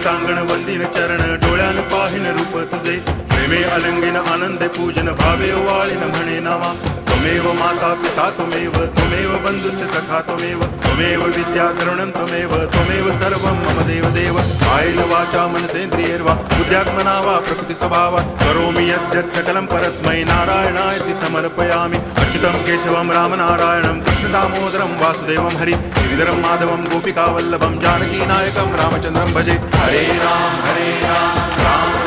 टांगण वंदिन चरण डोळ्यान पाहिन रूप तुझे प्रेमे अलंगिन आनंदे पूजन भावे वाळीन म्हणे नावा त्वमेव माता पिता त्वमेव बंधुश्च सखा त्वमेव विद्या करुणं त्वमेव सर्वं मम देव कायेन वाचा मनसेन्द्रियैर्वा बुद्ध्यात्मना वा प्रकृति स्वभावात् करोमि यद्यत् सकलं परस्मै नारायणायति समर्पयामि अच्युतं केशवं रामनारायणं कृष्णदामोदरं वासुदेवं हरि गिरिधरं माधवं गोपिकावल्लभं जानकीनायकं रामचन्द्रं भजे हरे राम राम